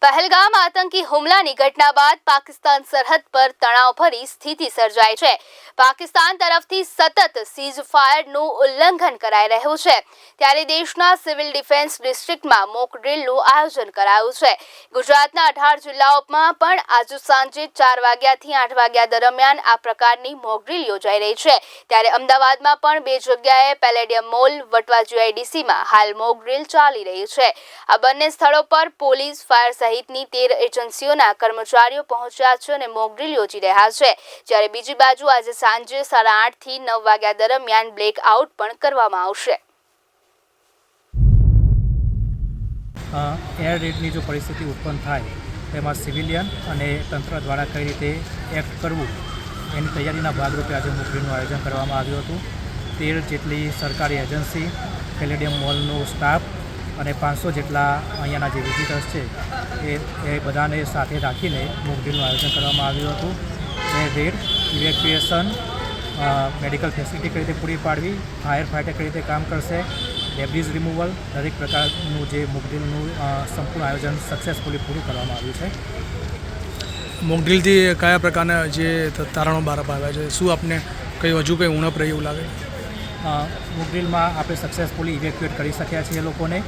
પહેલગામ આતંકી હુમલાની ઘટના બાદ પાકિસ્તાન સરહદ પર તણાવભરી સ્થિતિ સર્જાઈ છે। પાકિસ્તાન તરફથી સતત સીઝ ફાયરનું ઉલ્લંઘન કરાઈ રહ્યું છે, ત્યારે દેશના સિવિલ ડિફેન્સ ડિસ્ટ્રિક્ટમાં મોક ડ્રીલનું આયોજન કરાયું છે। ગુજરાતના 18 જિલ્લાઓમાં પણ આજે સાંજે 4 વાગ્યાથી 8 વાગ્યા દરમિયાન આ પ્રકારની મોક ડ્રીલ યોજાઈ રહી છે। ત્યારે અમદાવાદમાં પણ 2 જગ્યાએ પેલેડિયમ મોલ, વટવા GIDCમાં હાલ મોક ડ્રીલ ચાલી રહી છે। આ બંને સ્થળો પર પોલીસ, ફાયર સહિતની 13 એજન્સીઓના કર્મચારીઓ પહોંચ્યા છે અને મોક ડ્રીલ યોજી રહ્યા છે। જ્યારે બીજી બાજુ આજે સાંજે 8:30 થી 9 વાગ્યા દરમિયાન બ્લેક આઉટ પણ કરવામાં આવશે। એર રેડની જો પરિસ્થિતિ ઉત્પન્ન થાય તેમાં સિવિલિયન અને તંત્ર દ્વારા કઈ રીતે એક્ટ કરવું એની તૈયારીના ભાગરૂપે આજે મોક ડ્રીલનું આયોજન કરવામાં આવ્યું હતું। 13 જેટલી સરકારી એજન્સી, પેલેડિયમ મોલનો સ્ટાફ અને 500 જેટલા અહીંયાના જે વિઝિટર્સ છે એ બધાને સાથે રાખીને મોક ડ્રીલનું આયોજન કરવામાં આવ્યું હતું। એ રેડ, ઇવેક્યુએશન, મેડિકલ ફેસિલિટી કઈ રીતે પૂરી પાડવી, ફાયર ફાઇટર કઈ રીતે કામ કરશે, ડેબ્રીઝ રિમૂવલ, દરેક પ્રકારનું જે મોક ડ્રીલનું સંપૂર્ણ આયોજન સક્સેસફુલી પૂરું કરવામાં આવ્યું છે। મોક ડ્રીલથી કયા પ્રકારના જે તારણો બહાર આવ્યા છે, શું આપને કંઈ હજુ કંઈ ઉણપ રહી એવું લાગે? મોક ડ્રીલમાં આપણે સક્સેસફુલી ઇવેક્યુએટ કરી શક્યા છીએ લોકોને,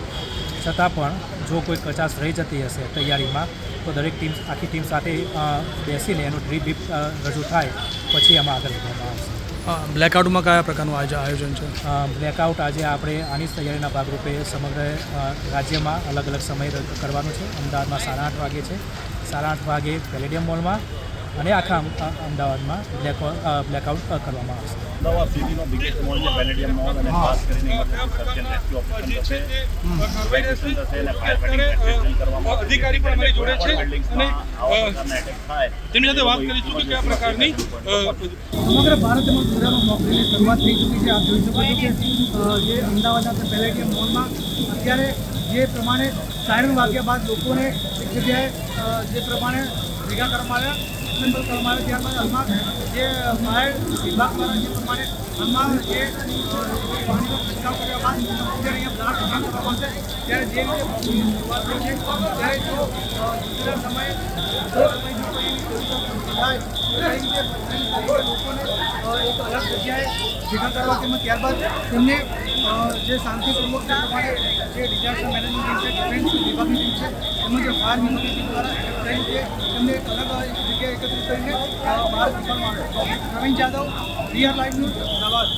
છતાં પણ જો કોઈ કચાશ રહી જતી હશે તૈયારીમાં તો દરેક ટીમ, આખી ટીમ સાથે બેસીને એનું ડ્રીપ રજૂ થાય પછી એમાં આગળ વધવામાં આવશે। બ્લેકઆઉટમાં કયા પ્રકારનું આયોજન છે? બ્લેકઆઉટ આજે આપણે આની તૈયારીના ભાગરૂપે સમગ્ર રાજ્યમાં અલગ અલગ સમય કરવાનું છે। અમદાવાદમાં 8:30 વાગે છે, 8:30 વાગે પેલેડિયમ મોલમાં અને આખા અમદાવાદમાં બ્લેકઆઉટ કરવામાં આવશે। અમદાવાદ સિટીનો બિગેસ્ટ મોલ છે પેલેડિયમ મોલ, અને ખાસ કરીને સર્ચ એન્ડ રેસ્ક્યુ ઓપરેશન થશે, ઇવેક્યુએશન થશે અને ફાયર ફાઇટિંગ પ્રેક્ટિસ કરવામાં આવશે। અધિકારી પણ અમારી જોડે છે બિલ્ડિંગ્સમાં આવા પ્રકારના એટેક થાય તેમની સાથે વાત કરીશું કે કયા પ્રકારની સમગ્ર ભારતમાં પૂરામાં મોક ડ્રીલની શરૂઆત થઈ ચૂકી છે। આપ જોઈ શકો છો કે જે અમદાવાદના પેલેડિયમ મોલમાં અત્યારે જે પ્રમાણે સાયરન વાગ્યા બાદ લોકોને એક જગ્યાએ જે પ્રમાણે ભેગા કરવામાં આવ્યા, અસેમ્બલ કરવામાં આવ્યા, ત્યારબાદ હાલમાં જે ફાયર વિભાગ દ્વારા જે પ્રમાણે હાલમાં જે પાણીનો છંટકાવ કર્યા બાદ અત્યારે અહીંયા બ્લાસ્ટ બંધ કરવામાં આવશે। ત્યારે જે રીતે શરૂઆત થઈ છે ત્યારે જો સમયે થાય લોકોને એક અલગ જગ્યાએ ભેગા કરવા તેમજ ત્યારબાદ તેમને જે શાંતિપૂર્વક જે પ્રમાણે જે ડિઝાસ્ટર મેનેજમેન્ટ ટીમ છે, ડિફેન્સ વિભાગની ટીમ છે, તેમજ જે ફાયર વિભાગની ટીમ દ્વારા થઈ છે તેમને એક અલગ જગ્યાએ એકત્રિત કરીને બહાર નીકળવામાં આવે છે। Pravin Jadav, PR live news, Ahmedabad.